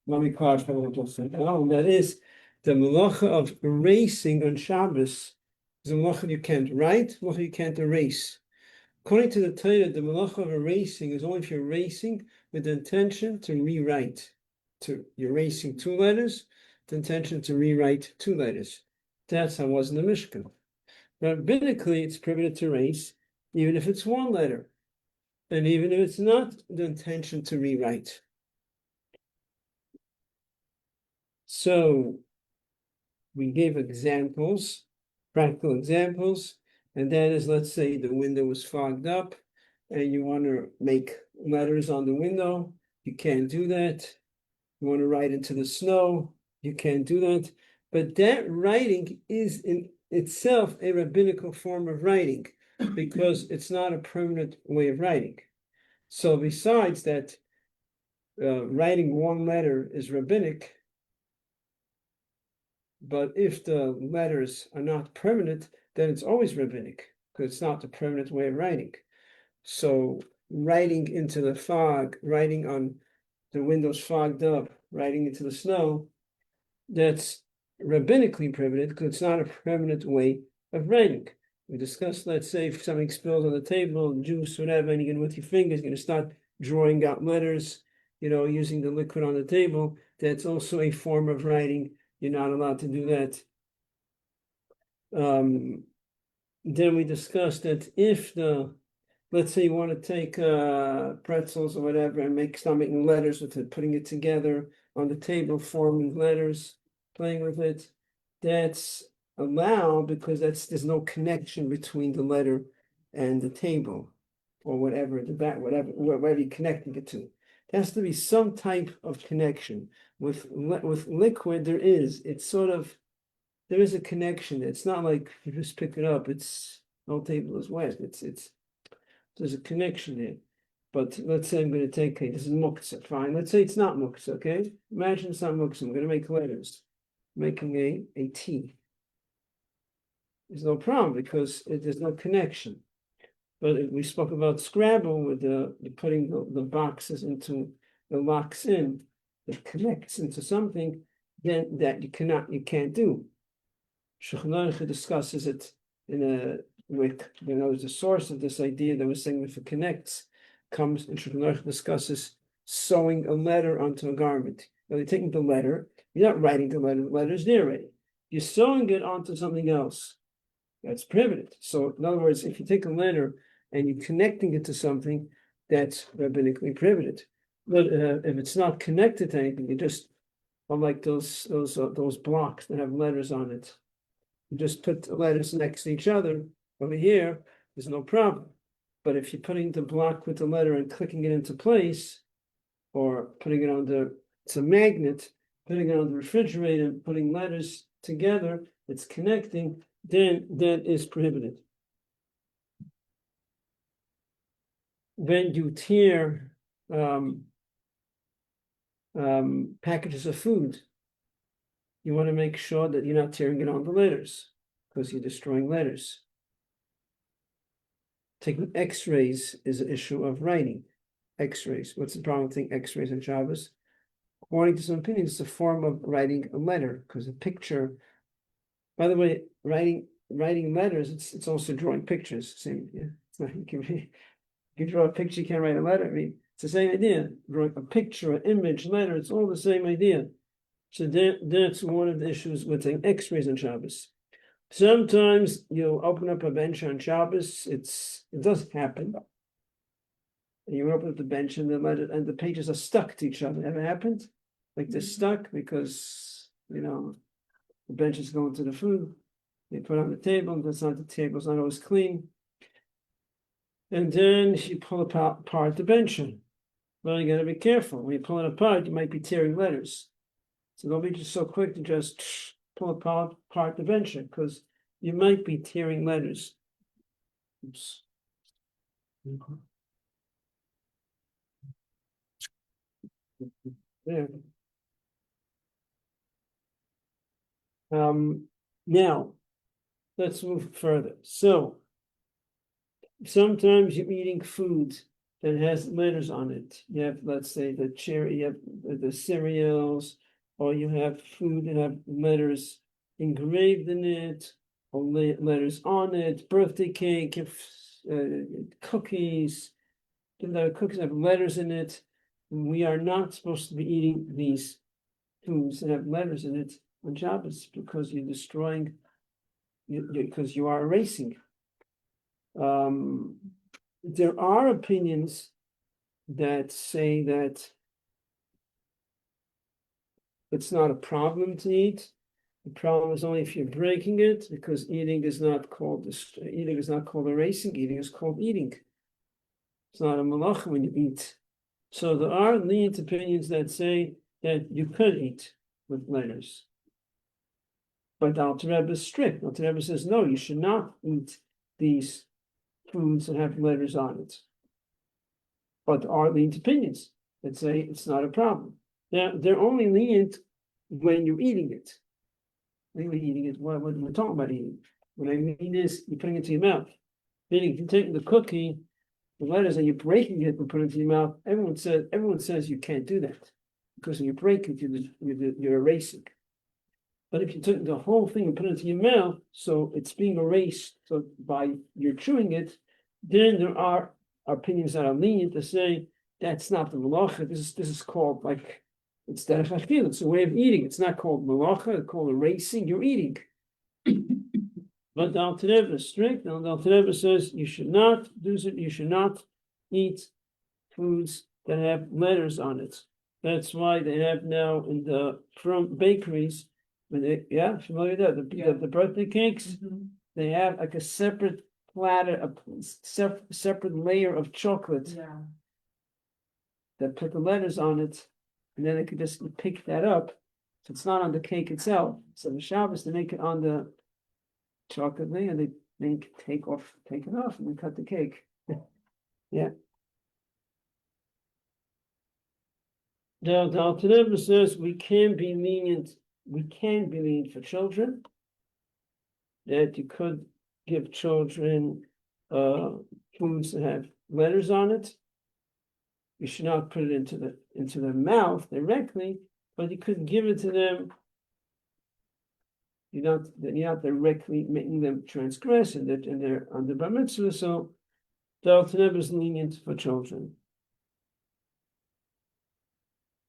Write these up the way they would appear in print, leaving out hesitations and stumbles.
let me clarify what I just said. And that is the melacha of erasing on Shabbos is a melacha you can't write, melacha you can't erase. According to the Torah, the melacha of erasing is only if you're erasing with the intention to rewrite. You're erasing two letters, the intention to rewrite two letters. That's how it was in the Mishkan. Rabbinically, it's prohibited to erase, even if it's one letter, and even if it's not the intention to rewrite. So we gave examples, practical examples, and that is, let's say the window was fogged up and you want to make letters on the window. You can't do that. You want to write into the snow. You can't do that. But that writing is in itself a rabbinical form of writing because it's not a permanent way of writing. So besides that, writing one letter is rabbinic, but if the letters are not permanent, then it's always rabbinic because it's not the permanent way of writing. So writing into the fog, writing on the windows fogged up, writing into the snow, that's rabbinically prohibited because it's not a permanent way of writing. We discussed, let's say, if something spills on the table, juice, whatever, and you're going to, with your fingers, you're going to start drawing out letters, using the liquid on the table. That's also a form of writing. You're not allowed to do that. Then we discussed that if let's say you want to take pretzels or whatever and start making letters with it, putting it together on the table, forming letters, playing with it, that's allowed because there's no connection between the letter and the table or whatever, whatever you're connecting it to. There has to be some type of connection. With liquid, there is a connection. It's not like you just pick it up. It's no table is wet. There's a connection there. But let's say I'm going to take, this is muktzah, fine. Let's say it's not muktzah, okay? Imagine it's not muktzah. I'm going to make letters, making a T. There's no problem because there's no connection. But we spoke about Scrabble with putting the boxes into the locks in that connects into something, then that you can't do. Shulchan Aruch discusses it the source of this idea that we're saying if it connects comes in Shulchan Aruch discusses sewing a letter onto a garment. Now you're taking the letter, you're not writing the letter's there already. You're sewing it onto something else. That's prohibited. So in other words, if you take a letter and you're connecting it to something, that's rabbinically prohibited. But if it's not connected to anything, you just unlike those blocks that have letters on it. You just put letters next to each other. Over here, there's no problem. But if you're putting the block with the letter and clicking it into place, or putting it on it's a magnet, putting it on the refrigerator, putting letters together, it's connecting, then that is prohibited. When you tear packages of food, you want to make sure that you're not tearing it on the letters because you're destroying letters. Taking x-rays is an issue of writing. X-rays. What's the problem with taking x-rays on Shabbos? According to some opinions, it's a form of writing a letter because a picture. By the way, writing letters, it's also drawing pictures. Same, yeah. It's not, you can draw a picture, you can't write a letter. I mean, it's the same idea. Drawing a picture, an image, letter, it's all the same idea. So that's one of the issues with taking x-rays on Shabbos. Sometimes you'll open up a bench on Shabbos. It does happen. And you open up the bench and the pages are stuck to each other. Ever happened? Like they're stuck because the bench is going to the food. They put it on the table. That's not the table. It's not always clean. And then you pull apart the bench. Well, you got to be careful. When you pull it apart, you might be tearing letters. So don't be just so quick to just pull apart the bench because you might be tearing letters. Oops. There. Now, let's move further. So, sometimes you're eating food that has letters on it. You have, let's say, the cherry, you have the cereals, or you have food that have letters engraved in it, or letters on it, birthday cake, cookies. The cookies have letters in it. We are not supposed to be eating these foods that have letters in it on Shabbos because you're destroying, because you are erasing. There are opinions that say that it's not a problem to eat. The problem is only if you're breaking it, because eating is not called erasing. Eating is called eating. It's not a malacha when you eat. So there are lenient opinions that say that you could eat with letters. But the Alter Rebbe is strict. Alter Rebbe says, no, you should not eat these foods that have letters on it. But there are lenient opinions that say it's not a problem. Now, they're only lenient when you're eating it. When you're eating it, what we're talking about eating. What I mean is, you're putting it to your mouth. Meaning, if you're taking the cookie, the letters, and you're breaking it and putting it into your mouth, everyone says you can't do that. Because when you break it, you're erasing. But if you took the whole thing and put it into your mouth, so it's being erased, so by you're chewing it, then there are opinions that are lenient to say that's not the malacha. This is called like it's derech achil. It's a way of eating. It's not called malacha. It's called erasing. You're eating. But the Alter Rebbe is strict, and the Alter Rebbe says you should not do it. You should not eat foods that have letters on it. That's why they have now from bakeries. When familiar with that? The birthday cakes, they have like a separate platter, a separate layer of chocolate that put the letters on it, and then they could just pick that up. So it's not on the cake itself. So the Shabbos, they make it on the chocolate thing, and they take it off, and then cut the cake. Yeah. The Alter Rebbe says we can be lenient for children, that you could give children foods that have letters on it. You should not put it into their mouth directly, but you could give it to them. You're not directly making them transgress, and they're under bar mitzvah. So the Alter Rebbe is lenient for children.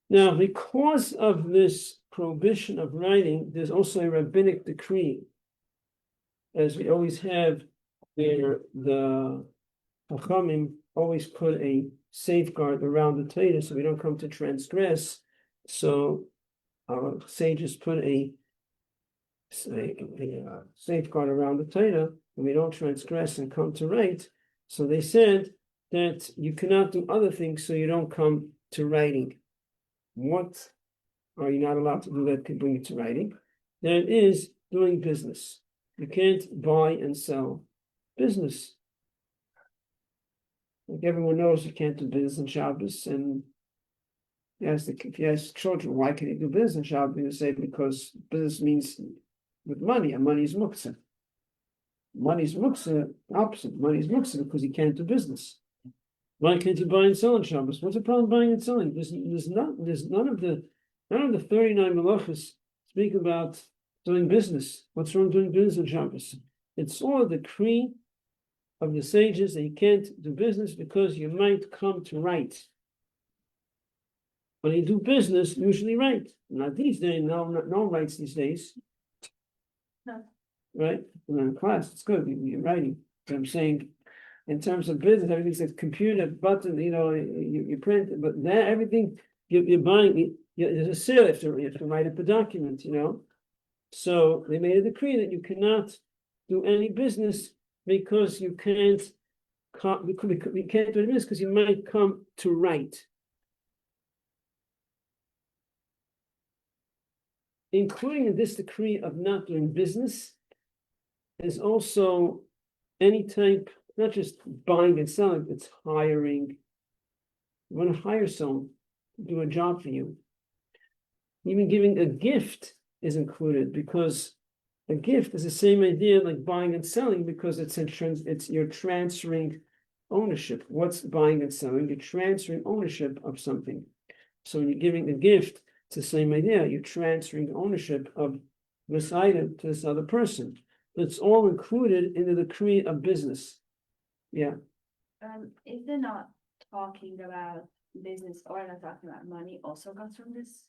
Now, because of this prohibition of writing, there's also a rabbinic decree, as we always have, where the Chachamim always put a safeguard around the Torah so we don't come to transgress. So our sages put a safeguard around the Torah and we don't transgress and come to write. So they said that you cannot do other things so you don't come to writing. What are you not allowed to do that could bring you to writing? That is doing business. You can't buy and sell business. Like everyone knows, you can't do business on Shabbos. And if you ask children, why can you do business on Shabbos? You say because business means with money, and money is muktzah. Money is muktzah, opposite. Money is muktzah because you can't do business. Why can't you buy and sell on Shabbos? What's the problem buying and selling? There's none of the 39 malachas speak about doing business. What's wrong doing business on Shabbos? It's all a decree of the sages that you can't do business because you might come to write. When you do business, usually write. Not these days. No one writes these days. No. Right? In class, it's good. You're writing. But I'm saying, in terms of business, everything's a computer button. You print, but now everything you're buying. There's a sale. You have to write up a document. So they made a decree that you cannot do any business because you can't. We can't do this because you might come to write. Including in this decree of not doing business, is also any type, not just buying and selling, it's hiring. You want to hire someone to do a job for you. Even giving a gift is included because a gift is the same idea like buying and selling because you're transferring ownership. What's buying and selling? You're transferring ownership of something. So when you're giving a gift, it's the same idea. You're transferring ownership of this item to this other person. It's all included in the decree of business. Yeah. If they're not talking about business or not talking about money, also comes from this?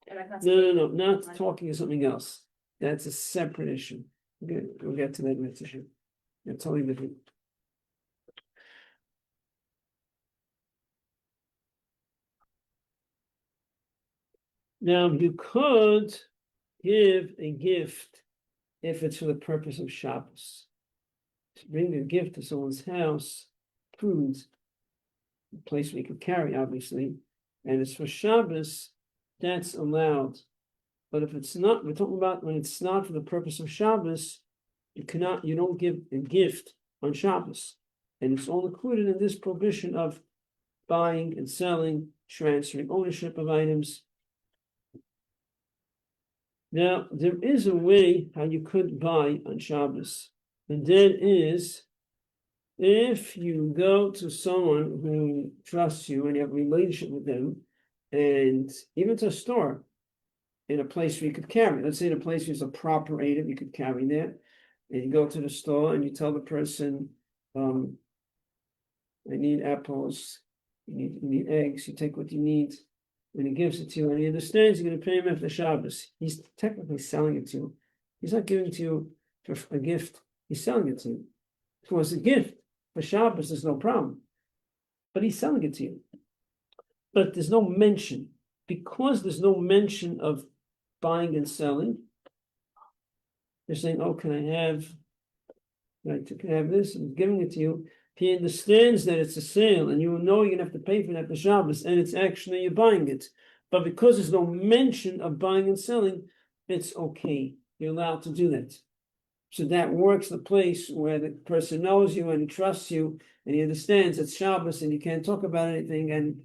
Like No, not talking is something else. That's a separate issue. We'll get to that next issue. It's totally different. Now, you could give a gift if it's for the purpose of Shabbos. To bring a gift to someone's house, food, a place we could carry, obviously, and it's for Shabbos, that's allowed. But if it's not, we're talking about when it's not for the purpose of Shabbos, you don't give a gift on Shabbos. And it's all included in this prohibition of buying and selling, transferring ownership of items. Now, there is a way how you could buy on Shabbos, and that is if you go to someone who trusts you and you have a relationship with them, and even to a store, in a place where you could carry. Let's say in a place where there's a proper item, you could carry that, and you go to the store and you tell the person, I need apples, you need eggs, you take what you need. And he gives it to you, and he understands you're going to pay him after Shabbos. He's technically selling it to you. He's not giving it to you for a gift. He's selling it to you. If it was a gift for Shabbos, there's no problem. But he's selling it to you. But there's no mention. Because there's no mention of buying and selling, they're saying, oh, can I have this? I'm giving it to you. He understands that it's a sale and you know you're going to have to pay for it after Shabbos, and it's actually you're buying it. But because there's no mention of buying and selling, it's okay. You're allowed to do that. So that works the place where the person knows you and he trusts you and he understands it's Shabbos and you can't talk about anything, and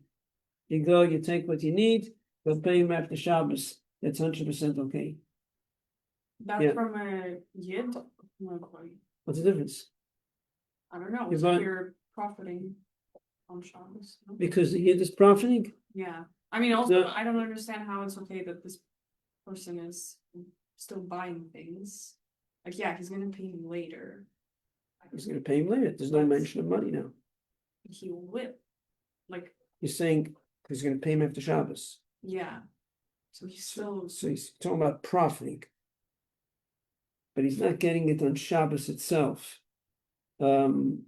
you go, you take what you need, they'll pay him after Shabbos. That's 100% okay. That's from a yid? What's the difference? I don't know, you're profiting on Shabbos. No? Because the yid is profiting? Yeah, I mean, also, I don't understand how it's okay that this person is still buying things. Like, yeah, he's gonna pay him later. He's going to pay him later. There's no mention of money now. He will. Like, you're saying he's going to pay him after Shabbos. Yeah. So he's still. So he's talking about profiting, but he's not getting it on Shabbos itself. I'm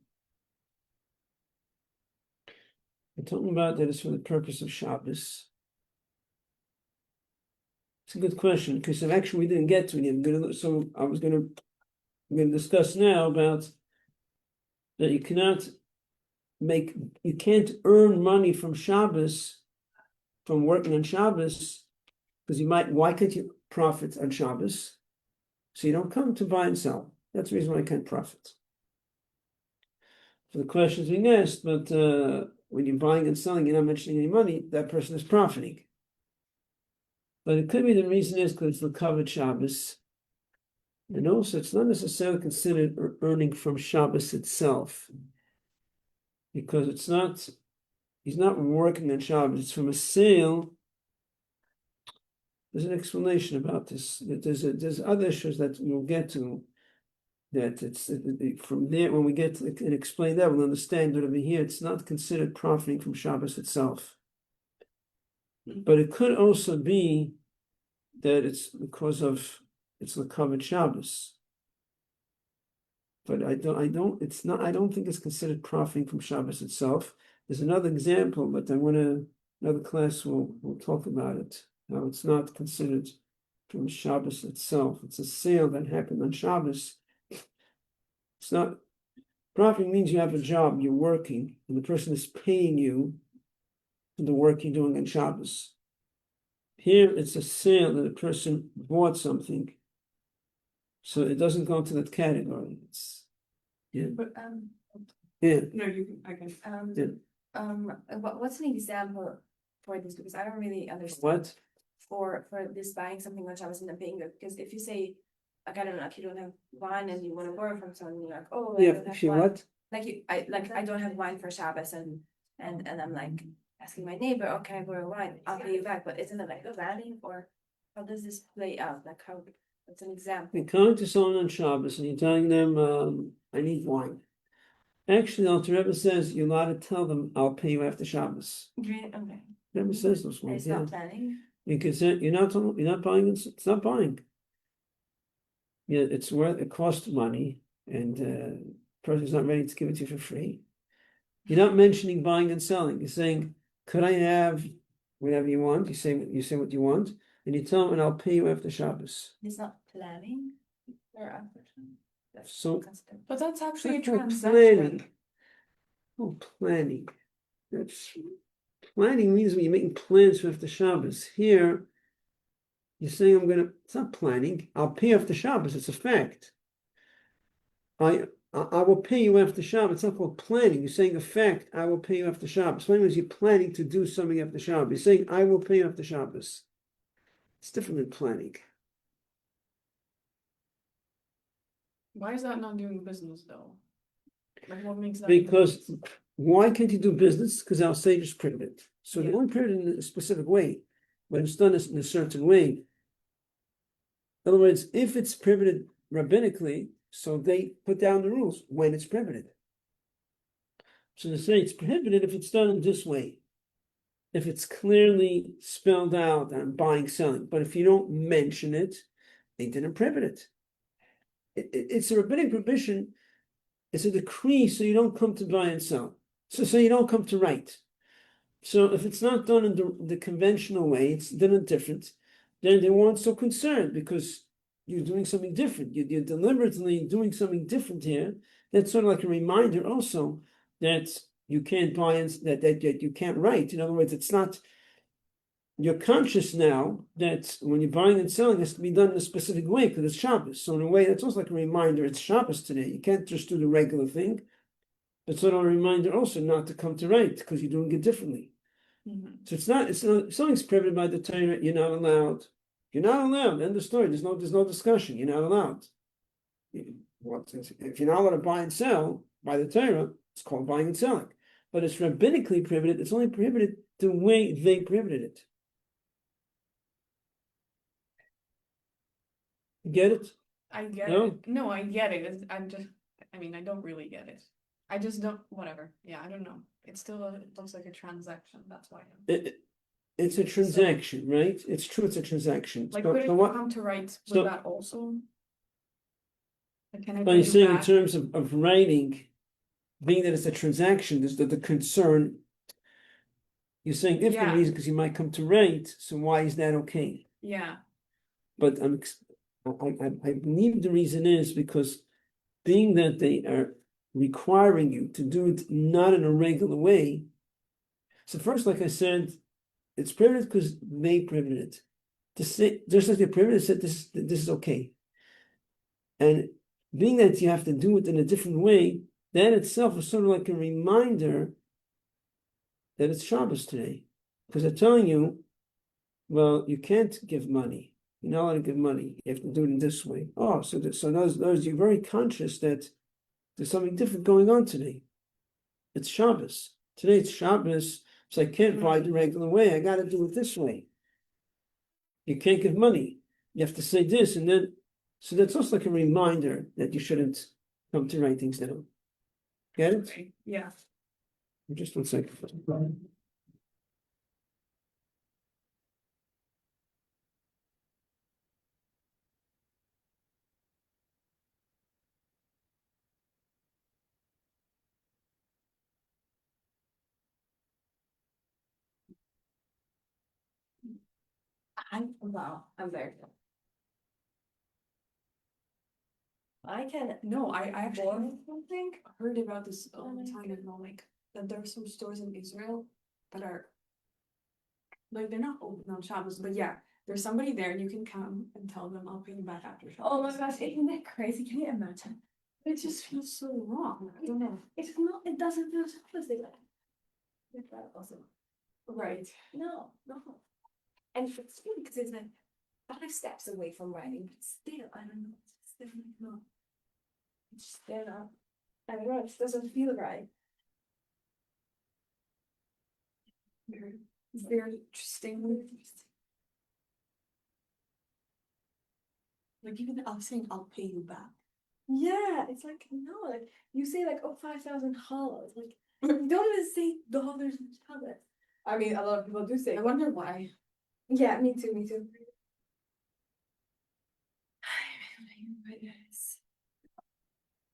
talking about that it's for the purpose of Shabbos. It's a good question because actually we didn't get to it yet. So I'm going to discuss now about that you can't earn money from Shabbos, from working on Shabbos, because why can't you profit on Shabbos? So you don't come to buy and sell. That's the reason why I can't profit. So the question is being asked, but when you're buying and selling, you're not mentioning any money, that person is profiting. But it could be the reason is because it's the covered Shabbos. And also, it's not necessarily considered earning from Shabbos itself. Because he's not working on Shabbos, it's from a sale. There's an explanation about this. There's other issues that we'll get to. That it's from there, when we get to and explain that, we'll understand that over here, it's not considered profiting from Shabbos itself. But it could also be that it's because of it's the covered Shabbos. But I don't think it's considered profiting from Shabbos itself. There's another example, but another class will talk about it. How it's not considered from Shabbos itself. It's a sale that happened on Shabbos. It's not profiting means you have a job, you're working, and the person is paying you for the work you're doing on Shabbos. Here it's a sale that a person bought something. So it doesn't go into that category. But yeah. No, I can. What's an example for this? Because I don't really understand. What? For this buying something which I was not paying, because if you say, like, I don't know, if you don't have wine and you want to borrow from someone, you're like, oh, Yeah, if you what? I don't have wine for Shabbos and I'm like asking my neighbor, okay, I borrow wine, I'll pay you back, but isn't it like a wedding or how does this play out? Like how, what's an example? You're coming to someone on Shabbos and you're telling them, I need wine. Actually, the Rebbe says you're allowed to tell them, I'll pay you after Shabbos. Okay. Rebbe says those And words, it's yeah. not planning. Because you're not buying, it's not buying. Yeah, it costs money, and the person's not ready to give it to you for free. You're not mentioning buying and selling. You're saying, could I have whatever you want? You say what you want, and you tell them, and I'll pay you after Shabbos. It's not planning or after. So, But that's actually a That's like transaction. planning. Oh, planning. That's planning means when you're making plans for after Shabbos. Here, you're saying it's not planning. I'll pay after Shabbos. It's a fact. I will pay you after Shabbos. It's not called planning. You're saying a fact. I will pay you after Shabbos. Planning means you're planning to do something after Shabbos. You're saying I will pay you after Shabbos. It's different than planning. Why is that not doing business though? Like what makes that? Because why can't you do business? Because our sages printed it. So they Yeah. only printed it in a specific way, but it's done in a certain way. In other words, if it's prohibited rabbinically, so they put down the rules when it's prohibited. So they say it's prohibited if it's done in this way. If it's clearly spelled out on buying, selling. But if you don't mention it, they didn't prohibit it. It's a rabbinic prohibition. It's a decree, so you don't come to buy and sell. So you don't come to write. So if it's not done in the conventional way, it's done different, then they weren't so concerned because you're doing something different. You're deliberately doing something different here. That's sort of like a reminder also that you can't buy and that you can't write. In other words, it's not. You're conscious now that when you're buying and selling, it has to be done in a specific way because it's Shabbos. So in a way, that's also like a reminder. It's Shabbos today. You can't just do the regular thing. It's sort of a reminder also not to come to write because you're doing it differently. Mhm. So it's not. If something's prohibited by the Torah, you're not allowed. You're not allowed. End of story. There's no discussion. You're not allowed. If you're not allowed to buy and sell by the Torah, it's called buying and selling. But it's rabbinically prohibited. It's only prohibited the way they prohibited it. You get it? I get No? it. No, I get it. I mean, I don't really get it. I just don't, whatever. Yeah, I don't know. It looks like a transaction. That's why. It's a transaction, right? It's true. It's a transaction. Like, But could it what? come to write with So- that also? Like, can I But pay you're you saying in back? terms of writing, being that it's a transaction, there's the concern. You're saying if the Yeah. reason because you might come to write, so why is that okay? Yeah. But I believe the reason is because being that they are requiring you to do it not in a regular way. So first, like I said, it's prohibited because they prohibited it. To say just like they prohibited, said this is okay. And being that you have to do it in a different way, that itself is sort of like a reminder that it's Shabbos today. Because they're telling you, well, you can't give money. You're not allowed to give money. You have to do it in this way. Oh, so those you're very conscious that there's something different going on today. It's Shabbos. Today it's Shabbos, so I can't buy the regular way. I got to do it this way. You can't give money. You have to say this, and then, so that's also like a reminder that you shouldn't come to write things down. Get it? Okay. Yeah. Just 1 second. I'm very good. I can. No, I actually Borrow something. heard about this all the Oh, time, okay. and like that there are some stores in Israel that are like they're not open on Shabbos, but yeah, there's somebody there and you can come and tell them I'll pay you back after Shabbos. Oh my gosh, isn't that crazy? Can you imagine? It just feels so wrong. I don't know. It's not. It doesn't feel Shabbos. It's that awesome. Right. No. And it's funny because it's like 5 steps away from writing, but still, I don't know. It's still like, no. It's still not. I don't know, it just doesn't feel right. Very interesting. Like even I'm saying I'll pay you back. Yeah, it's like no, like you say like 5,000 hollows, like you don't even say dollars and Shabbos. I mean, a lot of people do say. I wonder why. Yeah, me too, me too.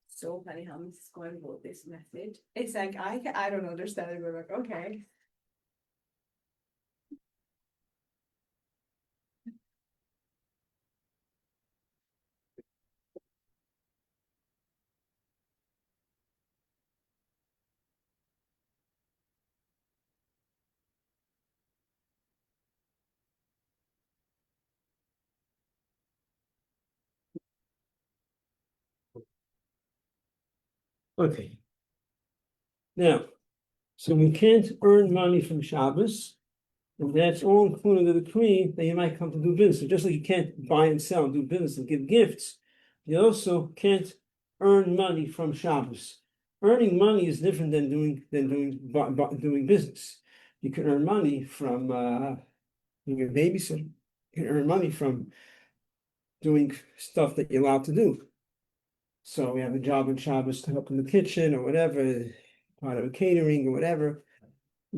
So funny how Mrs. Cohen wrote this message. It's like I don't understand it. We're like, okay. Okay. Now, so we can't earn money from Shabbos, and that's all included in the decree that you might come to do business. So just like you can't buy and sell and do business and give gifts, you also can't earn money from Shabbos. Earning money is different than doing business. You can earn money from being a babysitter. You can earn money from doing stuff that you're allowed to do. So we have a job on Shabbos to help in the kitchen or whatever, part of a catering or whatever,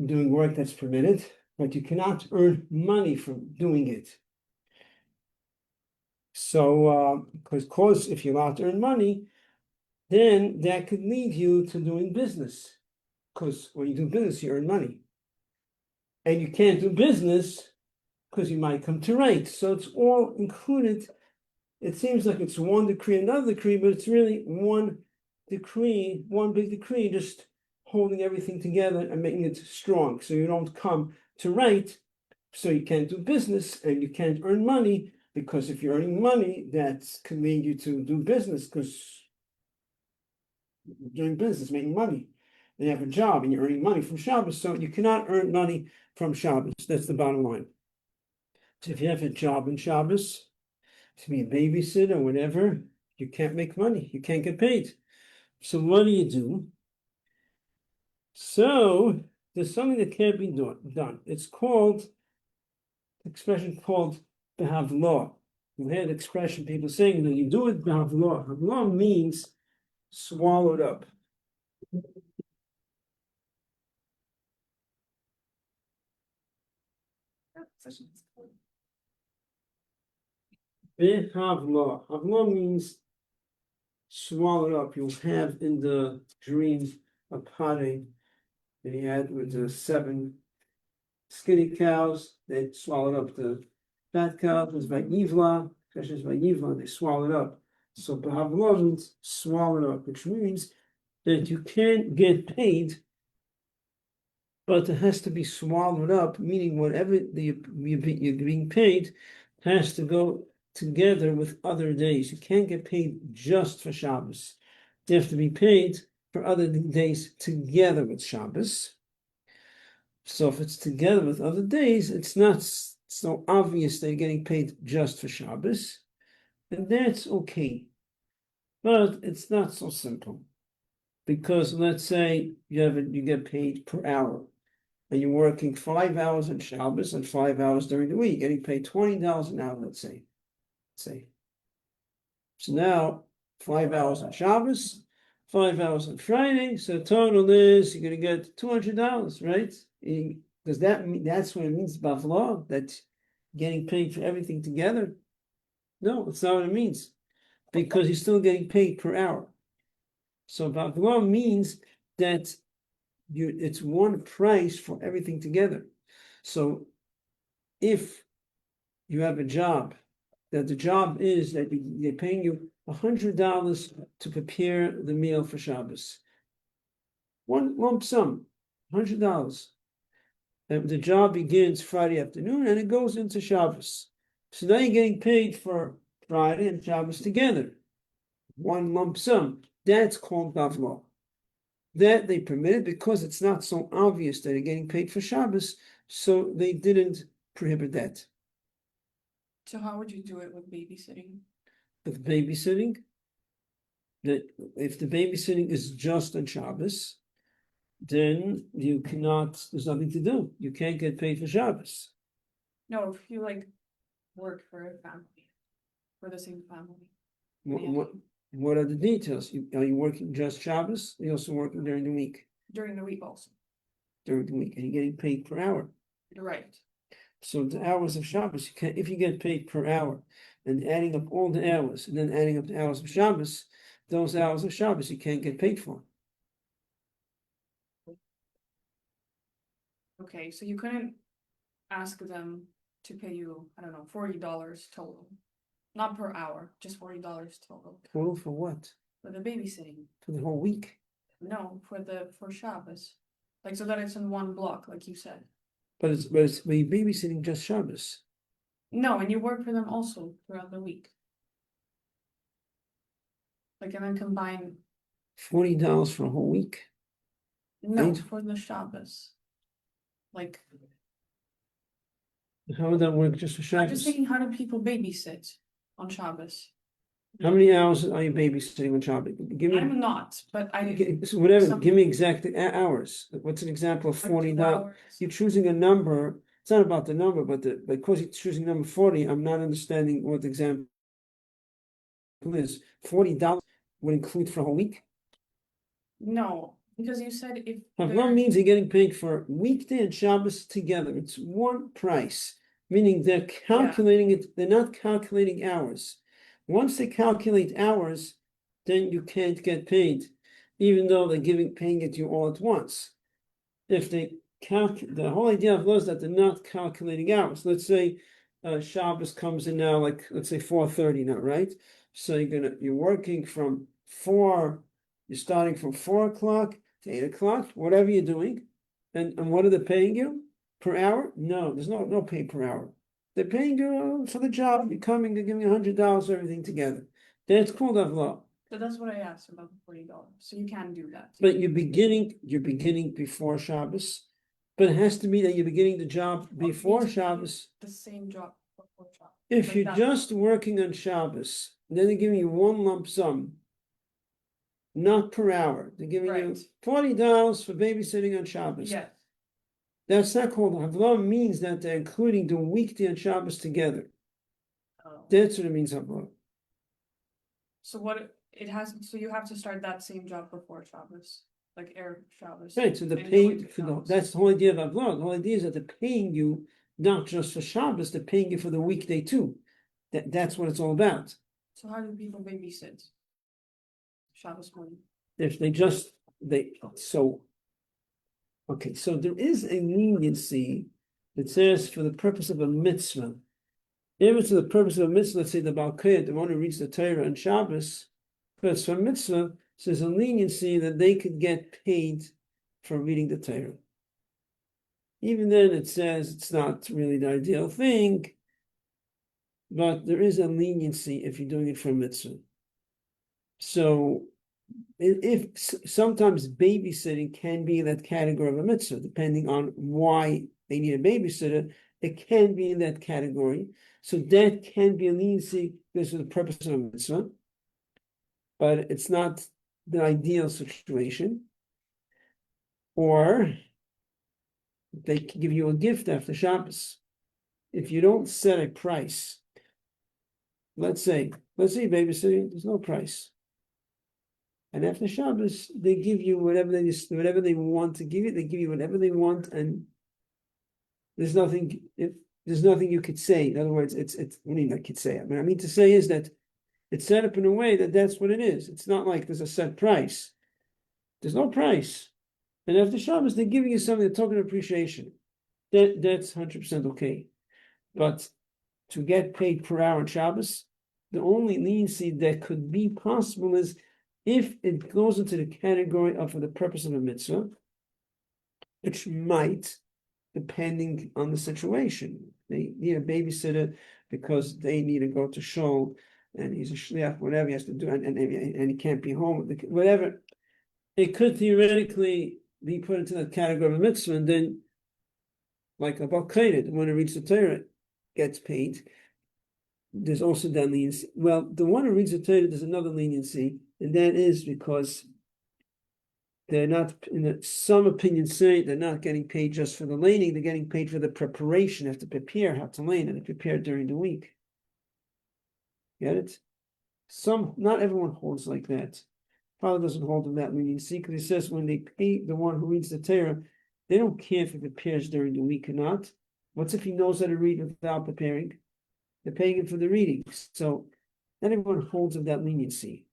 doing work that's permitted, but you cannot earn money from doing it. So, because if you're allowed to earn money, then that could lead you to doing business. Because when you do business, you earn money. And you can't do business because you might come to rate. So it's all included. It seems like it's one decree, another decree, but it's really one decree, one big decree, just holding everything together and making it strong. So you don't come to rate, so you can't do business and you can't earn money, because if you're earning money, that can lead you to do business, because doing business, making money. And you have a job and you're earning money from Shabbos, so you cannot earn money from Shabbos. That's the bottom line. So if you have a job in Shabbos, to be a babysitter or whatever, you can't make money. You can't get paid. So what do? So there's something that can't be done. It's called, expression called behavlo. You hear the expression people saying that you do it behavlo. Havlo means swallowed up. Behavlo. Havlo means swallowed up. You'll have in the dream a potting that he had with the 7 skinny cows. They swallowed up the fat cows. It was by Yivla, especially by Yivla, they swallowed up. So Behavlo means swallowed up, which means that you can't get paid, but it has to be swallowed up, meaning whatever you're being paid has to go together with other days. You can't get paid just for Shabbos. You have to be paid for other days together with Shabbos. So if it's together with other days, it's not so obvious that you're getting paid just for Shabbos, and that's okay. But it's not so simple, because let's say you get paid per hour, and you're working 5 hours on Shabbos and 5 hours during the week, getting paid $20 an hour, let's say. So now 5 hours on Shabbos, 5 hours on Friday, so total is you're going to get $200, right? Does that mean that's what it means by law, that getting paid for everything together? No, that's not what it means, because you're still getting paid per hour. So law means that it's one price for everything together. So if you have a job, that the job is that they're paying you $100 to prepare the meal for Shabbos. One lump sum, $100. And the job begins Friday afternoon and it goes into Shabbos. So now you're getting paid for Friday and Shabbos together. One lump sum. That's called Bavlo. That they permitted because it's not so obvious that you're getting paid for Shabbos, so they didn't prohibit that. So how would you do it with babysitting? With babysitting, that if the babysitting is just on Shabbos, then you cannot, there's nothing to do. You can't get paid for Shabbos. No, if you like work for a family, for the same family. What, Yeah. what are the details? Are you working just Shabbos? Are you also working during the week? During the week also. During the week, and you're getting paid per hour. You're right. So the hours of Shabbos, you can, if you get paid per hour, and adding up all the hours, and then adding up the hours of Shabbos, those hours of Shabbos you can't get paid for. Okay, so you couldn't ask them to pay you, I don't know, $40 total. Not per hour, just $40 total Total for what? for the babysitting. For the whole week? No, for Shabbos. Like so that it's in one block, like you said. But you're babysitting just Shabbos. No, and you work for them also throughout the week. Like and then combine, $40 for a whole week. no, Right. for the Shabbos. Like, How would that work just for I'm just Shabbos? thinking, how do people babysit on Shabbos? How many hours are you babysitting on Shabbos? Give me, I'm not, but so whatever, some- give me exact hours. What's an example of like $40? 2 hours. You're choosing a number. It's not about the number, but because you're choosing number 40, I'm not understanding what the example is. $40 would include for a whole week. No, because you said if Havla they're- means you're getting paid for weekday and Shabbos together. It's one price, meaning they're calculating it. They're not calculating hours. Once they calculate hours, then you can't get paid, even though they're paying it to you all at once. If they the whole idea of law is that they're not calculating hours. Let's say Shabbos comes in now, like let's say 4:30 now, right? So you're working from 4. You're starting from 4 o'clock to 8 o'clock, whatever you're doing, and what are they paying you per hour? No, there's no pay per hour. They're paying you for the job. You're coming, they're giving you $100, everything together. That's called avla. So that's what I asked about the $40. So you can do that. But you're beginning before Shabbos. But it has to be that you're beginning the job before Means Shabbos. The same job before Shabbos. If Like you're that. just working on Shabbos, then they're giving you one lump sum, not per hour. They're giving you Right. $40 for babysitting on Shabbos. Yes. That's not called havla. Means that they're including the weekday and Shabbos together. Oh. That's what it means havla. So what it has, so you have to start that same job before Shabbos, like Erev Shabbos. Right. So the and go pay into for Shabbos. that's the whole idea of havla. The whole idea is that they're paying you not just for Shabbos. They're paying you for the weekday too. That's what it's all about. So how do people babysit? Shabbos morning. If so okay, so there is a leniency that says for the purpose of a mitzvah. If it's for the purpose of a mitzvah, let's say the Balkei, the one who reads the Torah on Shabbos, but it's for a mitzvah, so there's a leniency that they could get paid for reading the Torah. Even then it says it's not really the ideal thing, but there is a leniency if you're doing it for a mitzvah. So if sometimes babysitting can be in that category of a mitzvah, depending on why they need a babysitter, it can be in that category. So that can be a leniency because of the purpose of a mitzvah, but it's not the ideal situation. Or they can give you a gift after Shabbos. If you don't set a price, let's say babysitting, there's no price. And after Shabbos, they give you whatever they want to give you. They give you whatever they want, and there's nothing you could say. In other words, it's what do you mean I could say? I mean to say is that it's set up in a way that that's what it is. It's not like there's a set price. There's no price. And after Shabbos, they're giving you something, they're talking appreciation. That's 100% okay. But to get paid per hour on Shabbos, the only leniency that could be possible is if it goes into the category of for the purpose of a mitzvah, which might, depending on the situation. They need a babysitter because they need to go to shul, and he's a shliach, whatever he has to do, and he can't be home, whatever. It could theoretically be put into the category of a mitzvah, and then, like a Balkei, the one who reads the Torah gets paid. There's also that leniency. Well, the one who reads the Torah, there's another leniency. and that is because they're not, some opinions say they're not getting paid just for the laning, they're getting paid for the preparation, they have to prepare how to lane, and they prepare during the week. Get it? Not everyone holds like that. Father doesn't hold them that leniency, because he says when they pay the one who reads the Torah, they don't care if he prepares during the week or not. What's if he knows how to read without preparing? They're paying him for the reading. So not everyone holds of that leniency.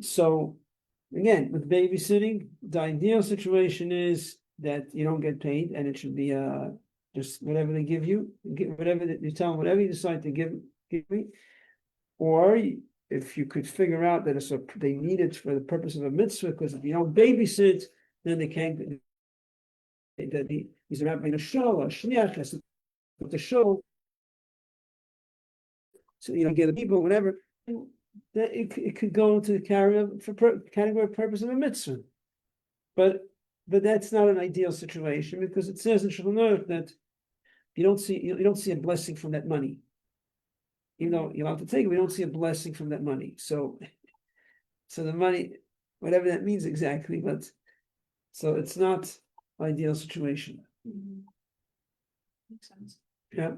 So again, with babysitting, the ideal situation is that you don't get paid, and it should be just whatever they give you, whatever you tell them, whatever you decide to give me. Or if you could figure out that they need it for the purpose of a mitzvah, because if you don't babysit, then they can't. That he's a rabbi in a show, a shliach has to put the show. So get the people, whatever. That it could go into the category purpose of a mitzvah, but that's not an ideal situation, because it says in Shulchan Aruch that you don't see a blessing from that money. Even though you're allowed to take it, we don't see a blessing from that money. So the money, whatever that means exactly, but so it's not ideal situation. Makes sense. Yeah.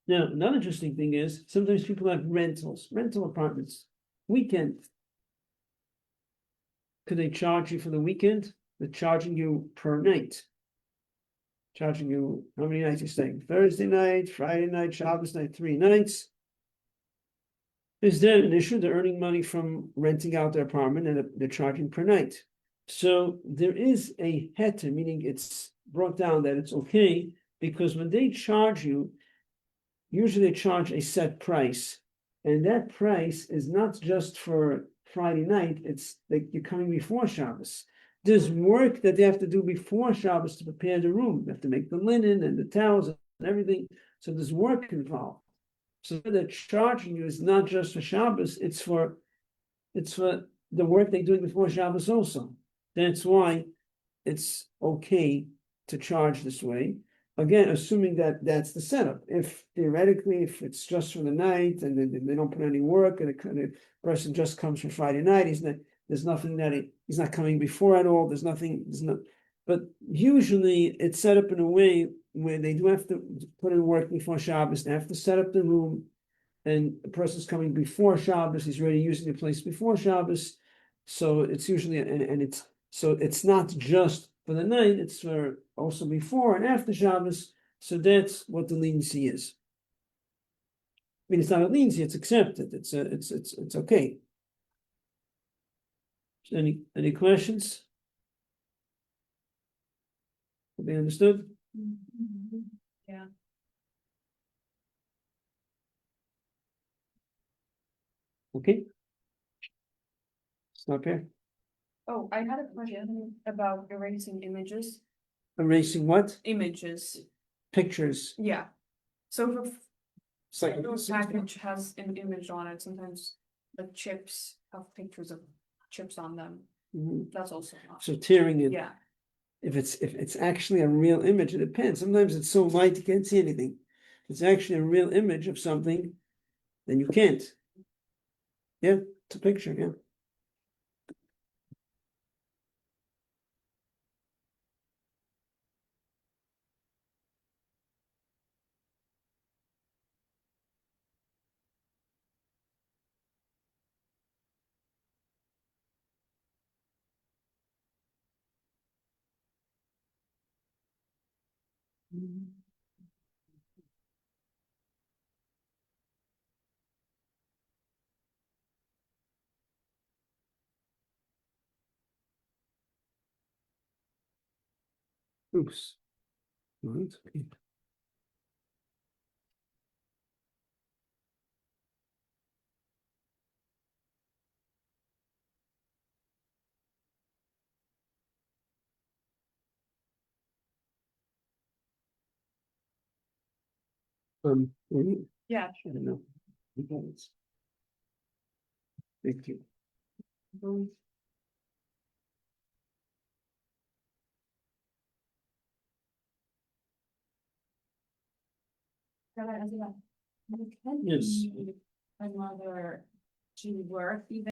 Now, another interesting thing is sometimes people have rental apartments, weekend. Could they charge you for the weekend? They're charging you per night. Charging you how many nights you're staying? Thursday night, Friday night, Shabbos night, 3 nights. Is there an issue? They're earning money from renting out their apartment, and they're charging per night. So there is a heter, meaning it's brought down that it's okay, because when they charge you, usually they charge a set price, and that price is not just for Friday night, it's like you're coming before Shabbos. There's work that they have to do before Shabbos to prepare the room. They have to make the linen and the towels and everything. So there's work involved. So they're charging you is not just for Shabbos, it's for the work they're doing before Shabbos also. That's why it's okay to charge this way. Again, assuming that that's the setup. If theoretically, if it's just for the night and they don't put any work, and the person just comes for Friday night, there's nothing that he's not coming before at all. There's no. But usually it's set up in a way where they do have to put in work before Shabbos. They have to set up the room, and the person's coming before Shabbos. He's already using the place before Shabbos, so it's usually it's not just for the night, it's for also before and after Shabbos. So that's what the leniency is. I mean, it's not a leniency; it's accepted. It's okay. Any questions? Have they understood? Yeah. Okay. Stop here. Oh, I had a question about erasing images. Erasing what? Images, Pictures. yeah. So if It's like a package has an image on it, sometimes the chips have pictures of chips on them. Mhm. That's also not. So tearing it. Yeah. If it's actually a real image, it depends. Sometimes it's so light you can't see anything. If it's actually a real image of something, then you can't. Yeah, it's a picture, yeah. Oops. No, that's okay. Maybe? Yeah. I don't know. Depends. Thank you. Yes. my mother to work even